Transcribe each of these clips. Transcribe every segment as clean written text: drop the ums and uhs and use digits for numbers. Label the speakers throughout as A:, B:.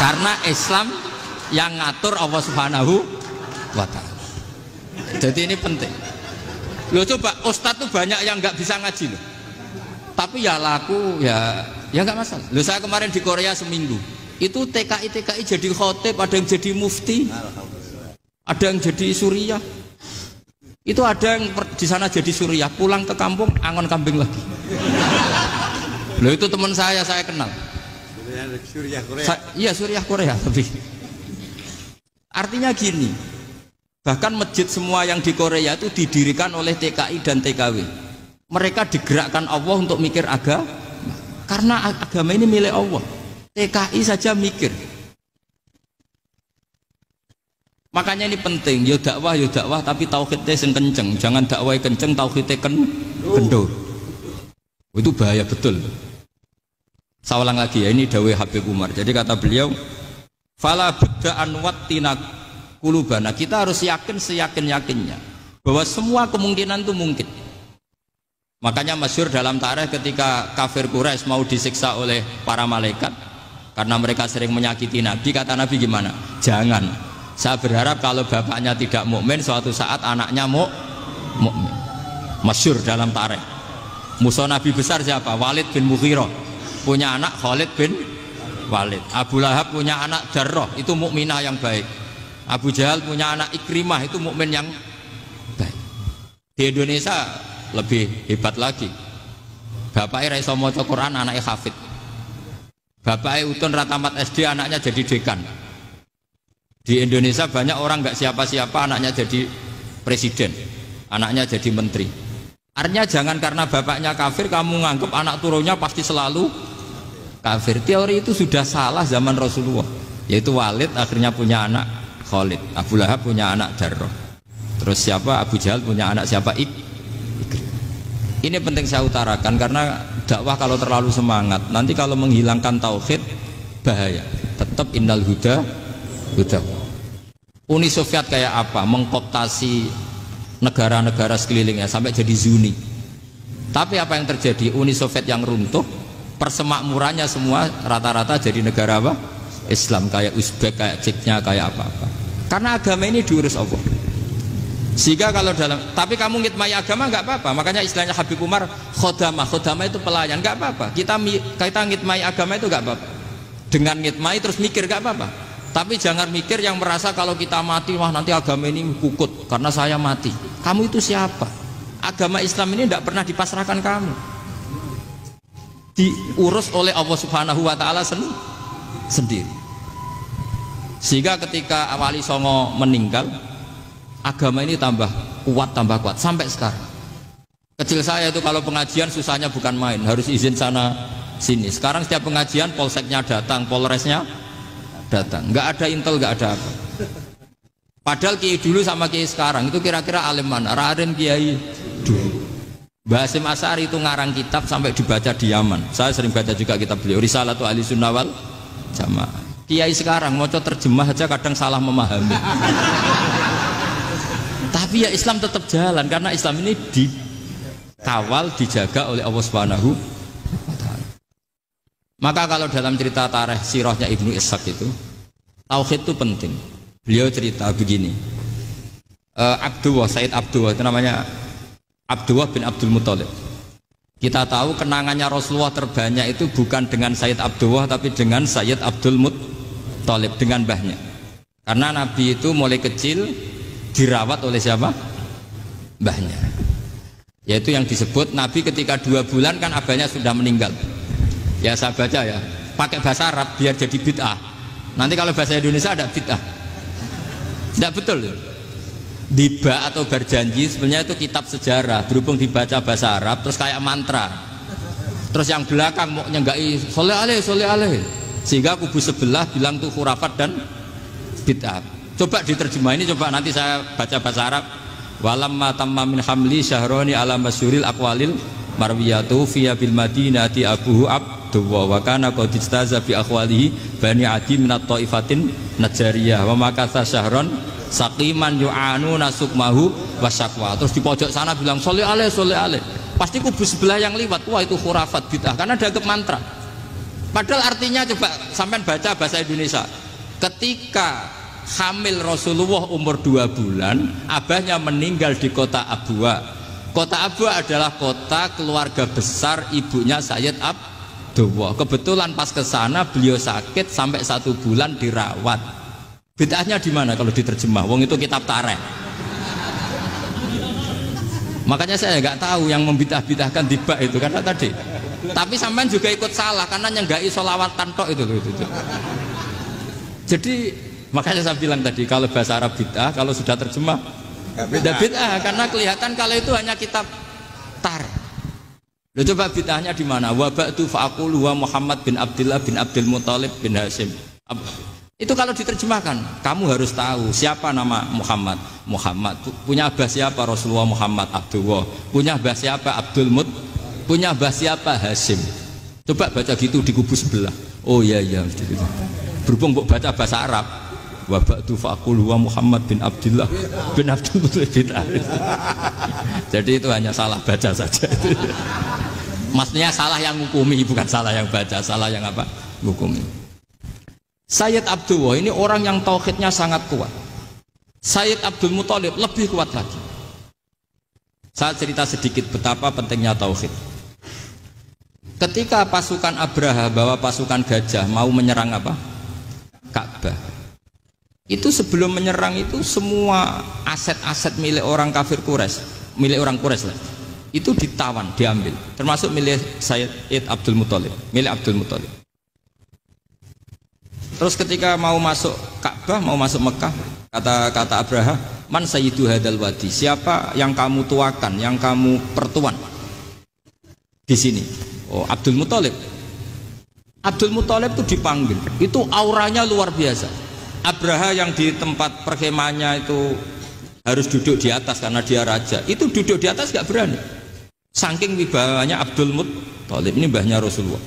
A: Karena Islam yang ngatur Allah Subhanahu wa ta'ala. Jadi ini penting. Loh coba ustadz tuh banyak yang nggak bisa ngaji loh. Tapi ya laku ya nggak masalah. Loh saya kemarin di Korea seminggu. Itu TKI jadi khotib, ada yang jadi mufti, ada yang jadi suriah. Itu ada yang di sana jadi suriah, pulang ke kampung angon kambing lagi. Loh itu teman saya kenal. Suriah Korea. Iya suriah Korea tapi. Artinya gini, bahkan masjid semua yang di Korea itu didirikan oleh TKI dan TKW. Mereka digerakkan Allah untuk mikir agama, karena agama ini milik Allah. TKI saja mikir. Makanya ini penting, yo dakwah tapi tauhidnya sing kenceng, jangan dakwah kenceng tauhidnya kendor. Itu bahaya betul. Saya ulang lagi ya, ini dawuh Habib Umar. Jadi kata beliau, fala budda an wattina kulubana, kita harus yakin seyakin-yakinnya bahwa semua kemungkinan itu mungkin. Makanya masyhur dalam tarikh ketika kafir Quraisy mau disiksa oleh para malaikat karena mereka sering menyakiti Nabi, kata Nabi gimana? Jangan. Saya berharap kalau bapaknya tidak mukmin, suatu saat anaknya mukmin. Masyhur dalam tarikh. Musuh Nabi besar siapa? Walid bin Mughirah. Punya anak Khalid bin Walid. Abu Lahab punya anak Jarrah, itu mukminah yang baik. Abu Jahal punya anak Ikrimah, itu mukmin yang baik. Di Indonesia lebih hebat lagi. Bapaknya ra iso maca Quran, anaknya hafid. Bapaknya utun ratamat SD, anaknya jadi dekan. Di Indonesia banyak orang nggak siapa-siapa, anaknya jadi presiden, anaknya jadi menteri. Artinya jangan karena bapaknya kafir kamu nganggap anak turunnya pasti selalu kafir. Teori itu sudah salah zaman Rasulullah. Yaitu Walid akhirnya punya anak Khalid, Abu Lahab punya anak Jarrah. Terus siapa? Abu Jahal punya anak siapa? Ini penting saya utarakan karena dakwah kalau terlalu semangat, nanti kalau menghilangkan tauhid bahaya. Tetap innal huda. Uni Soviet kayak apa? Mengkooptasi negara-negara sekelilingnya sampai jadi Zuni. Tapi apa yang terjadi? Uni Soviet yang runtuh, persemakmurannya semua rata-rata jadi negara apa? Islam, kayak Uzbek, kayak Ceknya, kayak apa-apa. Karena agama ini diurus Allah. Sehingga kalau tapi kamu ngitmai agama nggak apa-apa. Makanya istilahnya Habib Umar khodamah itu pelayan, nggak apa-apa. Kita ngitmai agama itu nggak apa-apa. Dengan ngitmai terus mikir nggak apa-apa. Tapi jangan mikir yang merasa kalau kita mati, wah nanti agama ini kukut karena saya mati. Kamu itu siapa? Agama Islam ini tidak pernah dipasrahkan kamu. Diurus oleh Allah Subhanahu wa ta'ala sendiri. Sehingga ketika Wali Songo meninggal, agama ini tambah kuat sampai sekarang. Kecil saya itu kalau pengajian susahnya bukan main, harus izin sana sini. Sekarang setiap pengajian polseknya datang, polresnya datang, nggak ada intel, nggak ada apa. Padahal kiai dulu sama kiai sekarang itu kira-kira alim mana? Raden kiai dulu. Mbah Hasyim Asy'ari itu ngarang kitab sampai dibaca di Yaman. Saya sering baca juga kitab beliau, Risalatu Ahli Sunnah wal Jamaah. Kiai sekarang mau terjemah aja kadang salah memahami. Tapi ya Islam tetap jalan karena Islam ini dikawal, dijaga oleh Allah Subhanahu wa ta'ala. Maka kalau dalam cerita tarikh sirahnya Ibnu Ishaq itu, tauhid itu penting. Beliau cerita begini, Sayyid Abdullah itu namanya Abdullah bin Abdul Muthalib. Kita tahu kenangannya Rasulullah terbanyak itu bukan dengan Sayyid Abdullah tapi dengan Sayyid Abdul Muthalib, dengan mbahnya. Karena Nabi itu mulai kecil dirawat oleh siapa? Mbahnya. Yaitu yang disebut Nabi ketika 2 bulan kan abahnya sudah meninggal. Ya saya baca ya, pakai bahasa Arab biar jadi bid'ah. Nanti kalau bahasa Indonesia ada bid'ah. Tidak betul ya? Diba atau berjanji sebenarnya itu kitab sejarah, berhubung dibaca bahasa Arab terus kayak mantra. Terus yang belakang mau nyenggai soleh aleh, sehingga kubu sebelah bilang tuh khurafat dan bid'ah. Coba diterjemah ini, coba nanti saya baca bahasa Arab. Walamma tamma min hamli syahroni ala masyuril aqwalil marwiyatu fiya bil madinati abuhu abdullah wa kana qad istaza bi akhwalihi bani adi min at-taifatin najariyah wa makatha syahron saqiman yu'anu nasukmahu wasyaqwa. Terus di pojok sana bilang soleh aleh. Pasti kubu sebelah yang liwat, wah itu khurafat bid'ah karena dianggap mantra. Padahal artinya coba sampean baca bahasa Indonesia. Ketika hamil Rasulullah umur 2 bulan, abahnya meninggal di kota Abwa. Kota Abwa adalah kota keluarga besar ibunya Sayyid Abdullah. Kebetulan pas ke sana beliau sakit sampai 1 bulan dirawat. Bid'ahnya di mana kalau diterjemah? Wong itu kitab tarikh. Makanya saya nggak tahu yang membidah-bidahkan tiba itu karena tadi. Tapi sampean juga ikut salah karena nyenggai sholawatan tok itu. Jadi makanya saya bilang tadi kalau bahasa Arab bid'ah, kalau sudah terjemah bid'ah karena kelihatan kalau itu hanya kitab tar. Lo coba bid'ahnya di mana? Wa ba'du fa'aqulu wa Muhammad bin Abdullah bin Abdul Muthalib bin Hashim. Itu kalau diterjemahkan, kamu harus tahu siapa nama Muhammad. Muhammad punya abah siapa? Rasulullah Muhammad Abdullah. Punya abah siapa? Abdul Mut. Punya abah siapa? Hashim. Coba baca gitu di kubu sebelah. Oh iya. Berhubung kok baca bahasa Arab. Wa ba'du fa'aqulu wa Muhammad bin Abdullah bin Abdul Muthalib bin Hashim. Jadi itu hanya salah baca saja. Maksudnya salah yang hukumi, bukan salah yang baca, salah yang apa? Hukumi. Sayyid Abdullah ini orang yang tauhidnya sangat kuat. Sayyid Abdul Muthalib lebih kuat lagi. Saya cerita sedikit betapa pentingnya tauhid. Ketika pasukan Abraha bawa pasukan gajah mau menyerang apa? Ka'bah. Itu sebelum menyerang itu semua aset-aset milik orang kafir Quraisy, milik orang Quraisy lah. Itu ditawan, diambil, termasuk milik Sayyid Abdul Muthalib, milik Abdul Muthalib. Terus ketika mau masuk Ka'bah, mau masuk Mekah, kata Abraha, man sayyidu hadal wadi, siapa yang kamu tuakan, yang kamu pertuan di sini? Oh, Abdul Muthalib. Abdul Muthalib itu dipanggil, itu auranya luar biasa. Abraha yang di tempat perkemahannya itu harus duduk di atas karena dia raja, itu duduk di atas gak berani. Saking wibawanya Abdul Muthalib, ini mbahnya Rasulullah.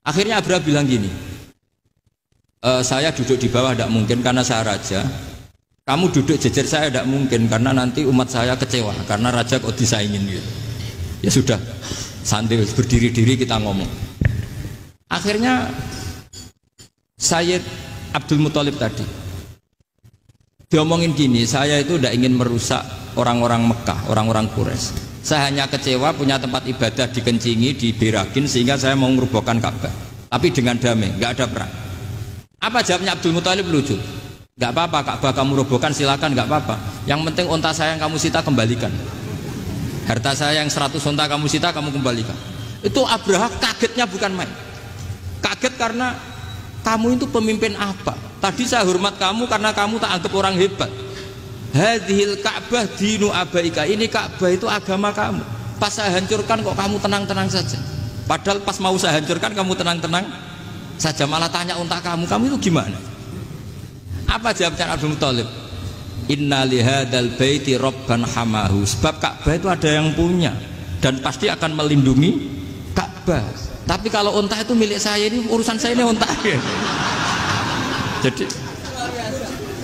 A: Akhirnya Abraha bilang gini, saya duduk di bawah tidak mungkin karena saya raja. Kamu duduk jejer saya tidak mungkin karena nanti umat saya kecewa karena raja kok disaingin gitu. Ya sudah, santai berdiri-diri kita ngomong. Akhirnya Sayyid Abdul Muthalib tadi diomongin gini, saya itu tidak ingin merusak orang-orang Mekah, orang-orang Quraisy. Saya hanya kecewa punya tempat ibadah dikencingi, diberakin sehingga saya mau merubuhkan Ka'bah. Tapi dengan damai, nggak ada perang. Apa jawabnya Abdul Muthalib? Lucu. Gak apa-apa Ka'bah kamu robohkan silakan, gak apa-apa. Yang penting unta saya yang kamu sita kembalikan. Harta saya yang 100 unta kamu sita kamu kembalikan. Itu Abraha kagetnya bukan main. Kaget karena kamu itu pemimpin apa? Tadi saya hormat kamu karena kamu tak anggap orang hebat. Hadhil Ka'bah dinu abaika. Ini Ka'bah itu agama kamu. Pas saya hancurkan kok kamu tenang-tenang saja. Padahal pas mau saya hancurkan kamu tenang-tenang saja, malah tanya unta kamu itu gimana? Apa jawabnya Abdul Muthalib? Inna lihadal baiti robban hamahu. Sebab Ka'bah itu ada yang punya dan pasti akan melindungi Ka'bah. Tapi kalau unta itu milik saya, ini urusan saya, ini unta.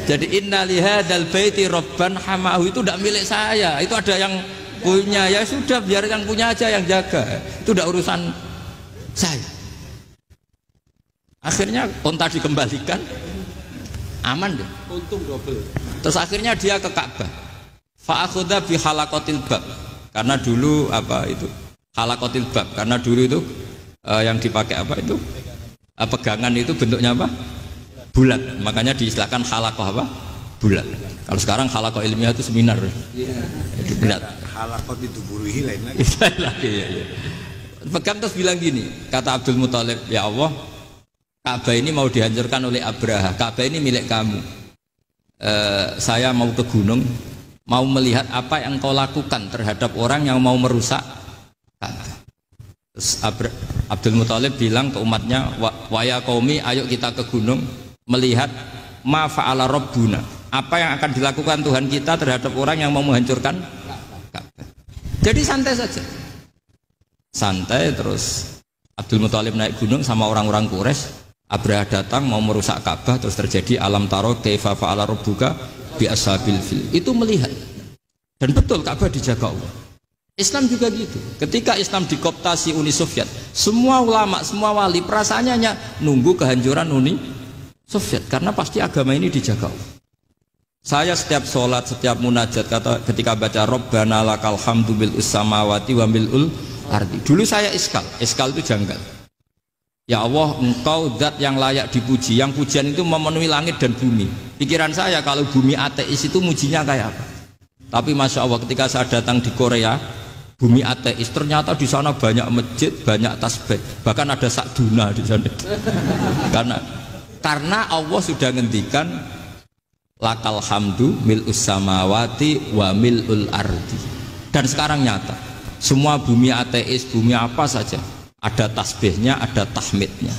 A: Jadi inna lihadal baiti robban hamahu itu tidak milik saya, itu ada yang punya. Ya sudah, biar yang punya aja yang jaga. Itu tidak urusan saya. Akhirnya unta dikembalikan, aman deh, untung double. Terus akhirnya dia ke Ka'bah. Fa'akhudha bi halaqatil bab. Karena dulu apa itu? Halaqatil bab. Karena dulu itu yang dipakai apa itu? Pegangan itu bentuknya apa? Bulat. Makanya diistilahkan halaqah apa? Bulat. Kalau sekarang halaqah ilmiah itu seminar. Jadi benar. Halaqah itu buruhi lain lagi. Iya. Pegang terus bilang gini, kata Abdul Muthalib, ya Allah, Ka'bah ini mau dihancurkan oleh Abraha. Ka'bah ini milik kamu. Saya mau ke gunung, mau melihat apa yang kau lakukan terhadap orang yang mau merusak Ka'bah. Terus Abdul Muthalib bilang ke umatnya, wa ya qaumi, ayo kita ke gunung melihat ma fa'ala rabbuna. Apa yang akan dilakukan Tuhan kita terhadap orang yang mau menghancurkan Ka'bah. Jadi santai saja. Santai. Terus Abdul Muthalib naik gunung sama orang-orang Quraisy. Abraha datang mau merusak Ka'bah, terus terjadi alam taro kaifa fa'ala rabbuka bi ashabil fil. Itu melihat. Dan betul Ka'bah dijaga Allah. Islam juga gitu. Ketika Islam dikooptasi Uni Soviet, semua ulama, semua wali perasaannya hanya nunggu kehancuran Uni Soviet karena pasti agama ini dijaga. Saya setiap sholat, setiap munajat ketika baca Rabbana lakal hamdu bil samawati wa mil'ul ardi. Dulu saya iskal itu janggal. Ya Allah, engkau zat yang layak dipuji, yang pujian itu memenuhi langit dan bumi. Pikiran saya kalau bumi ateis itu mujinya kayak apa? Tapi masya Allah ketika saya datang di Korea, bumi ateis ternyata di sana banyak masjid, banyak tasbih, bahkan ada sakduna di sana. karena Allah sudah ngendikan lakal hamdu mil'us samawati wa mil'ul ardi. Dan sekarang nyata, semua bumi ateis, bumi apa saja ada tasbihnya, ada tahmidnya.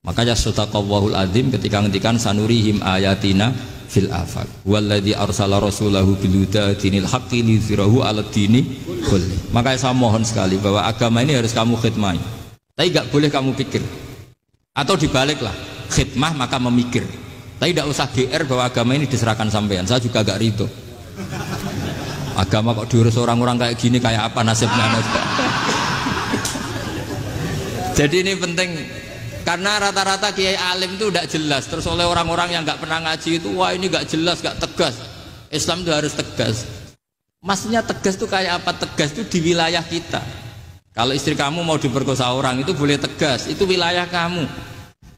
A: Makanya sadaqallahul adzim ketika ngendikan sanurihim ayatina fil afaq walladzi arsala rasulahu bil huda dinil haqqi liyuzhirahu 'alad dini kulli. Makanya saya mohon sekali bahwa agama ini harus kamu khidmah. Tapi enggak boleh kamu pikir. Atau dibaliklah, khidmah maka memikir. Tapi tidak usah GR bahwa agama ini diserahkan sampean. Saya juga agak ridho. Agama kok diurus orang-orang kayak gini, kayak apa nasibnya? Jadi ini penting karena rata-rata kiai alim itu tidak jelas. Terus oleh orang-orang yang nggak pernah ngaji itu, wah ini nggak jelas, nggak tegas. Islam itu harus tegas. Maksudnya tegas itu kayak apa? Tegas itu di wilayah kita. Kalau istri kamu mau diperkosa orang itu boleh tegas, itu wilayah kamu.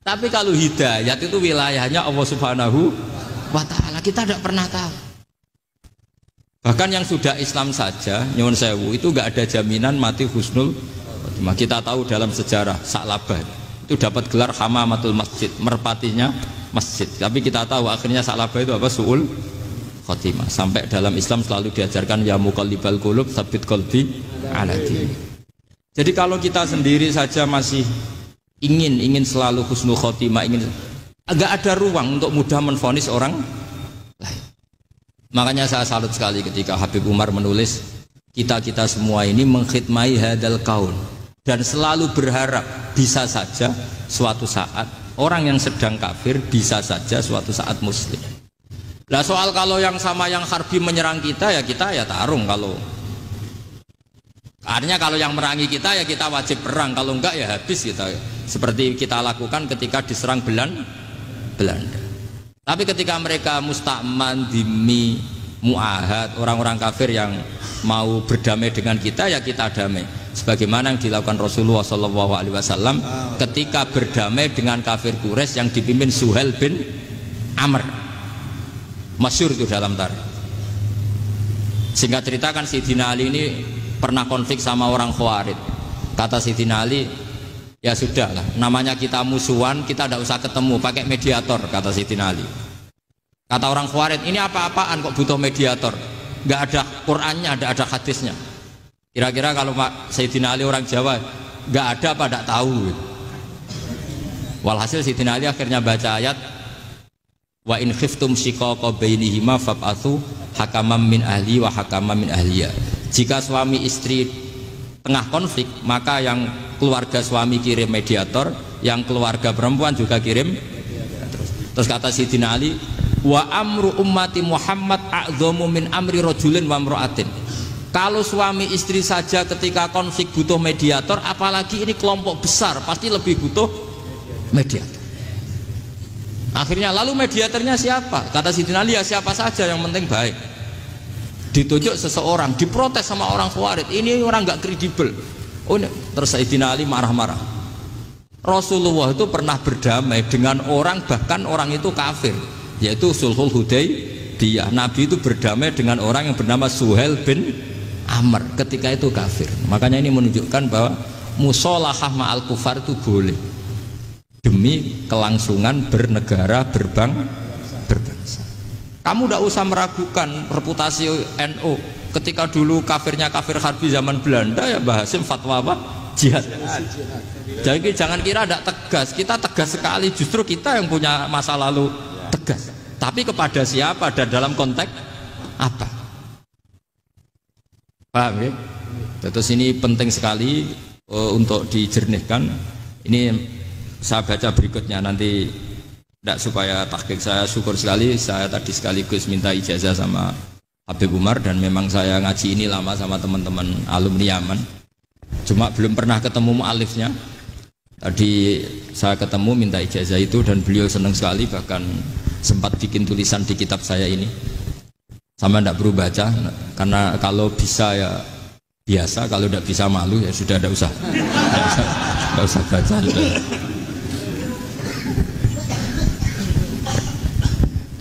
A: Tapi kalau hidayat itu wilayahnya Allah Subhanahu wa Ta'ala, kita tidak pernah tahu. Bahkan yang sudah Islam saja, nyuwun sewu, itu nggak ada jaminan mati husnul. Kita tahu dalam sejarah Sa'labah itu dapat gelar hamamatul masjid, merpatinya masjid. Tapi kita tahu akhirnya Sa'labah itu apa? Su'ul khotimah. Sampai dalam Islam selalu diajarkan ya muqallibal qulub tsabbit qalbi ala dinik. Jadi kalau kita sendiri saja masih ingin selalu husnul khotimah, agak ada ruang untuk mudah menvonis orang lain. Makanya saya salut sekali ketika Habib Umar menulis kita semua ini mengkhidmati hadal kaun dan selalu berharap bisa saja suatu saat orang yang sedang kafir bisa saja suatu saat muslim. Nah soal kalau yang sama yang harbi menyerang kita ya tarung. Kalau artinya kalau yang merangi kita ya kita wajib perang, kalau enggak ya habis kita. Seperti kita lakukan ketika diserang Belanda. Tapi ketika mereka musta'man, dhimmi, mu'ahad, orang-orang kafir yang mau berdamai dengan kita ya kita damai. Sebagaimana yang dilakukan Rasulullah SAW ketika berdamai dengan kafir Quraisy yang dipimpin Suhail bin Amr. Masyhur itu dalam tarikh. Singkat cerita kan Sayyidina Ali ini pernah konflik sama orang Khawarij. Kata Sayyidina Ali, ya sudah lah, namanya kita musuhan, kita tidak usah ketemu, pakai mediator, kata Sayyidina Ali. Kata orang Khawarij, ini apa-apaan kok butuh mediator? Nggak ada Qur'annya, ada hadisnya. Kira-kira kalau Pak Sayyidina Ali orang Jawa, nggak ada apa tidak tahu. Walhasil Sayyidina Ali akhirnya baca ayat wa in khiftum shiqaqa bainihima fab'atsu hakaman min ahli wa hakaman min ahliya. Jika suami istri tengah konflik, maka yang keluarga suami kirim mediator, yang keluarga perempuan juga kirim. Terus kata Sayyidina Ali, wa amru ummati Muhammad a'dhamu min amri rajulin wa imra'atin. Kalau suami istri saja ketika konflik butuh mediator, apalagi ini kelompok besar pasti lebih butuh mediator. Akhirnya lalu mediatornya siapa? Kata Sayyidina Ali, ya siapa saja yang penting baik. Ditunjuk seseorang, diprotes sama orang Khawarij, ini orang nggak kredibel. Oh, terus Sayyidina Ali marah-marah. Rasulullah itu pernah berdamai dengan orang, bahkan orang itu kafir, yaitu Sulhul Hudaybiyah. Nabi itu berdamai dengan orang yang bernama Suhail bin Amr ketika itu kafir. Makanya ini menunjukkan bahwa musolahah ma'al kufar itu boleh demi kelangsungan bernegara, berbangsa. Kamu tidak usah meragukan reputasi NU. Ketika dulu kafirnya kafir harbi zaman Belanda, ya Mbah Hasim fatwa apa? Jihad. Jadi jangan kira tidak tegas. Kita tegas sekali. Justru kita yang punya masa lalu tegas. Tapi kepada siapa dan dalam konteks apa? Paham ya? Terus ini penting sekali untuk dijernihkan. Ini saya baca berikutnya nanti. Tidak supaya tahqiq, saya syukur sekali saya tadi sekaligus minta ijazah sama Habib Umar, dan memang saya ngaji ini lama sama teman-teman alumni Yaman. Cuma belum pernah ketemu mu'alifnya. Tadi saya ketemu minta ijazah itu dan beliau senang sekali, bahkan sempat bikin tulisan di kitab saya ini. Sama tidak perlu baca, karena kalau bisa ya biasa, kalau tidak bisa malu ya sudah, tidak usah baca.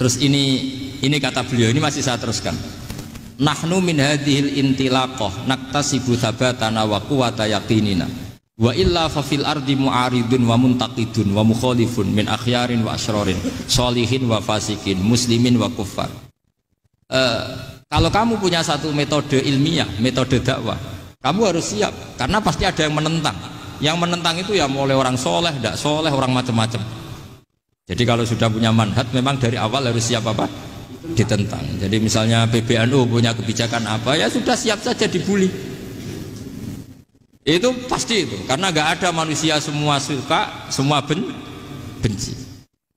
A: Terus ini kata beliau, ini masih saya teruskan. Nahnu min hadhil intilaqah naktasibu thabatana wa quwwata yaqinina wa illa fa fil ardi mu'aridun wa muntaqidun wa mukhalifun min akhyarin wa asyrarin sholihin wa fasikin muslimin wa kuffar. Kalau kamu punya satu metode ilmiah, metode dakwah, kamu harus siap, karena pasti ada yang menentang. Yang menentang itu ya mulai orang soleh, tidak soleh, orang macam-macam. Jadi kalau sudah punya manhaj, memang dari awal harus siap apa? Ditentang. Jadi misalnya PBNU punya kebijakan apa, ya sudah siap saja dibully. Itu pasti itu, karena nggak ada manusia semua suka, semua benci.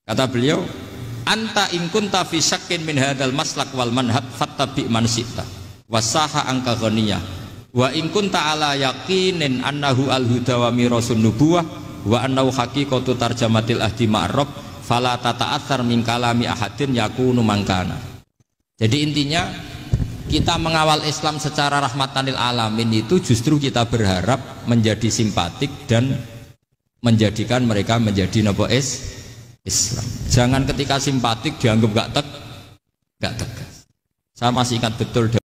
A: Kata beliau, anta in kunta fi syakkin min hadzal maslak wal manhaj fattabi man syi'ta wasaha angka ghaniyah wa in kunta ala yaqinin annahu al huda wa mirasun nubuwah wa annahu haqiqatu tarjamatil ahdi ma'rab fala tata'athar min kalami ahadin yakunu mangkana. Jadi intinya kita mengawal Islam secara rahmatanil alamin itu justru kita berharap menjadi simpatik dan menjadikan mereka menjadi Islam. Jangan ketika simpatik dianggap gak tegas. Saya masih ingat betul